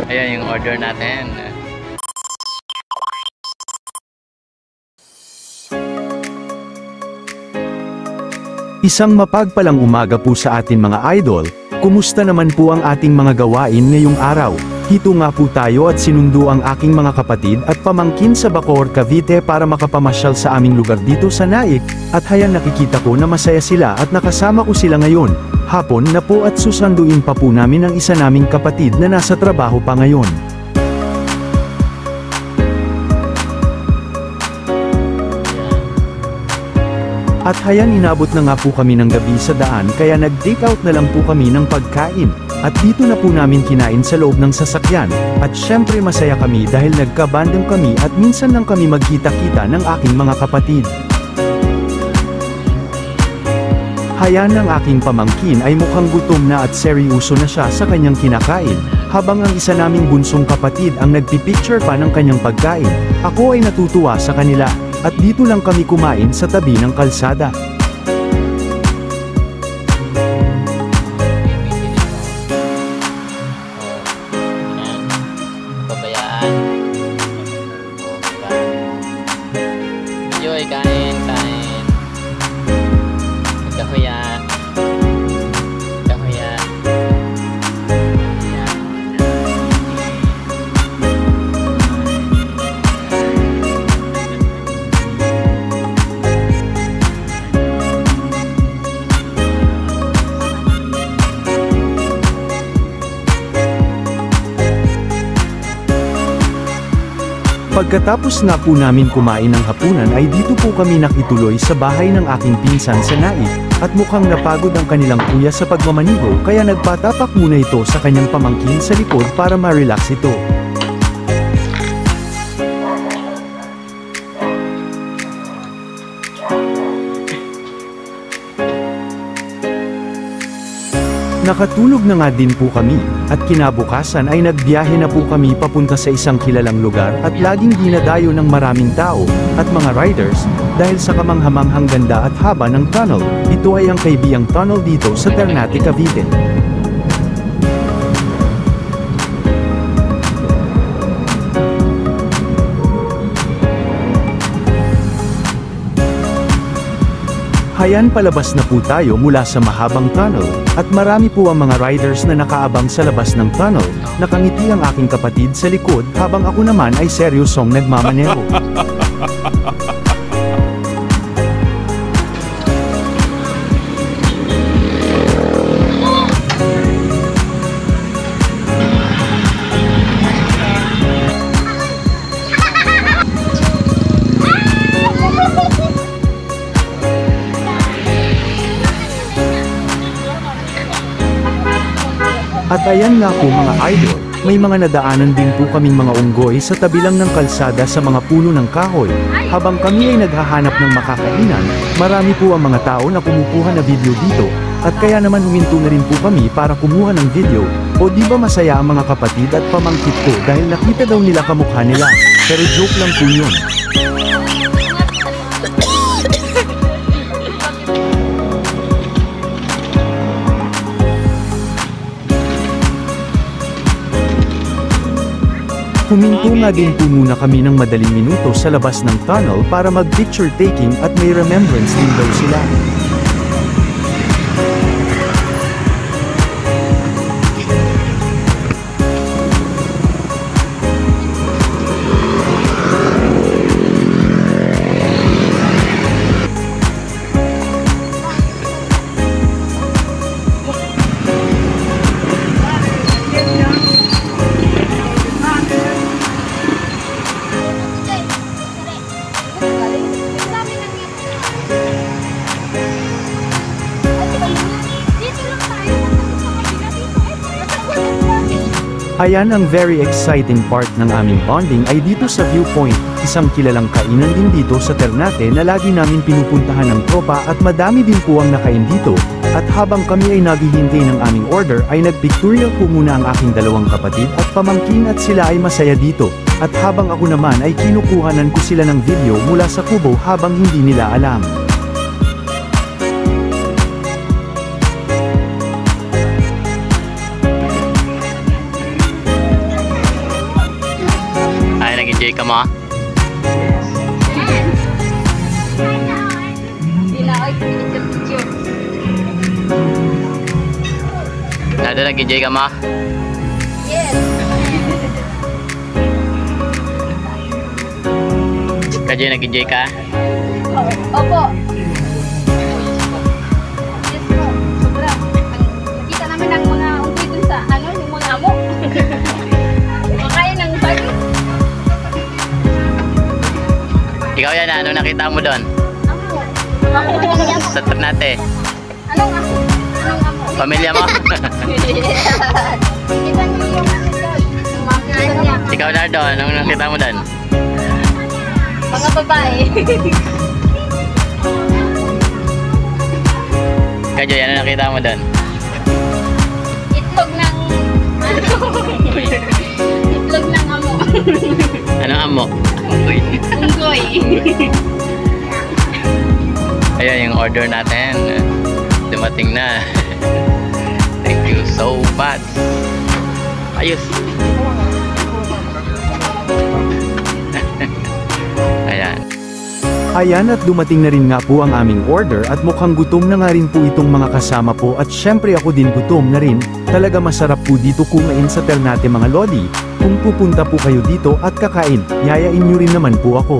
Ayan yung order natin. Isang mapagpalang umaga po sa atin mga idol. Kumusta naman po ang ating mga gawain ngayong araw? Hito nga po tayo at sinundo ang aking mga kapatid at pamangkin sa Bacoor, Cavite para makapamasyal sa aming lugar dito sa Naik, at hayang nakikita ko na masaya sila at nakasama ko sila ngayon. Hapon na po at susunduin pa po namin ang isa naming kapatid na nasa trabaho pa ngayon. At hayan inabot na nga po kami ng gabi sa daan kaya nag-take out na lang po kami ng pagkain. At dito na po namin kinain sa loob ng sasakyan, at syempre masaya kami dahil nagkabanding kami at minsan lang kami magkita-kita ng aking mga kapatid. Hayan ng aking pamangkin ay mukhang gutom na at seryoso na siya sa kanyang kinakain, habang ang isa naming bunsong kapatid ang nagpipicture pa ng kanyang pagkain. Ako ay natutuwa sa kanila, at dito lang kami kumain sa tabi ng kalsada. Enjoy, kain. Kahuya. Pagkatapos nga po namin kumain ng hapunan ay dito po kami nakituloy sa bahay ng aking pinsan sa Naik, at mukhang napagod ang kanilang kuya sa pagmamaniho kaya nagpatapak muna ito sa kanyang pamangkin sa likod para ma-relax ito. Nakatulog na nga din po kami, at kinabukasan ay nagbiyahe na po kami papunta sa isang kilalang lugar at laging dinadayo ng maraming tao, at mga riders, dahil sa kamanghamanghang ganda at haba ng tunnel. Ito ay ang Kaibiyang Tunnel dito sa Ternate, Cavite. Hayan palabas na po tayo mula sa mahabang tunnel, at marami po ang mga riders na nakaabang sa labas ng tunnel. Nakangiti ang aking kapatid sa likod habang ako naman ay seryosong nagmamaneho. At ayan nga po mga idol, may mga nadaanan din po kaming mga unggoy sa tabi lang ng kalsada sa mga puno ng kahoy. Habang kami ay naghahanap ng makakainan, marami po ang mga tao na kumukuha na video dito, at kaya naman huminto na rin po kami para kumuha ng video. O di ba masaya ang mga kapatid at pamangkit ko dahil nakita daw nila kamukha nila, pero joke lang po yun. Huminto nga din po muna kami ng madaling minuto sa labas ng tunnel para mag-picture taking at may remembrance din daw sila. Ayan ang very exciting part ng aming bonding ay dito sa Viewpoint, isang kilalang kainan din dito sa Ternate na lagi namin pinupuntahan ng tropa at madami din po ang nakain dito, at habang kami ay naghihintay ng aming order ay nagpictorial po muna ang aking dalawang kapatid at pamangkin at sila ay masaya dito, at habang ako naman ay kinukuhanan ko sila ng video mula sa kubo habang hindi nila alam. ka mo? Nado nag-enjoy ka mo? Yes. Kadyo nag-enjoy ka? Opo. Yes po. Sobra. Nakita namin ang mga unggoy dun sa yung mga amo. Makaya ng sabi. Ikaw yan, ano nakita mo doon? Amo. Amo. Sa Ternate. Anong amo? Anong amo? Pamilya mo? Kita niyo yung mga niya. Ikaw Nardo, anong nakita mo doon? Mga babae. Kadyo, ano nakita mo doon? Itlog ng itlog ng amo. Anong amo? Uy. Unggoy. Ayan yung order natin. Dumating na. Thank you so much. Ayos. Ayan. Ayan at dumating na rin nga po ang aming order at mukhang gutom na nga rin po itong mga kasama po at syempre ako din gutom na rin. Talaga masarap po dito kumain sa Ternate mga lodi. Kung pupunta po kayo dito at kakain, yayain nyo rin naman po ako.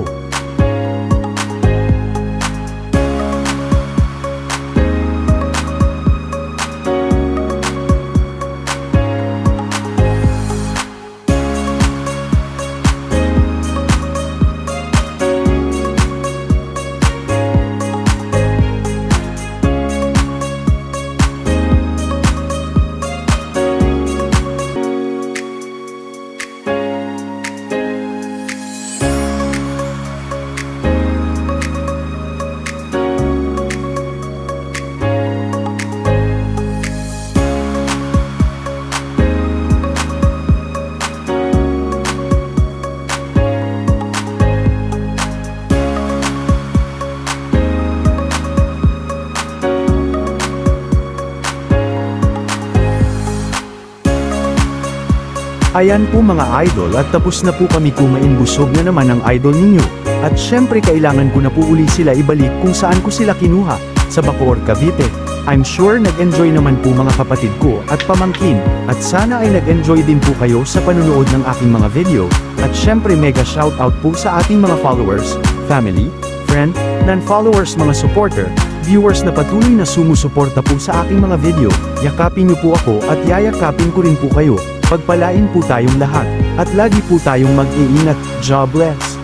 Ayan po mga idol at tapos na po kami kumain, busog na naman ang idol ninyo. At syempre kailangan ko na po uli sila ibalik kung saan ko sila kinuha, sa Bacoor, Cavite. I'm sure nag-enjoy naman po mga kapatid ko at pamangkin, at sana ay nag-enjoy din po kayo sa panunood ng aking mga video. At syempre mega shoutout po sa ating mga followers, family, friend, non-followers, mga supporter, viewers na patuloy na sumusuporta po sa aking mga video. Yakapin niyo po ako at yayakapin ko rin po kayo. Pagpalain po tayong lahat, at lagi po tayong mag-iingat. God bless.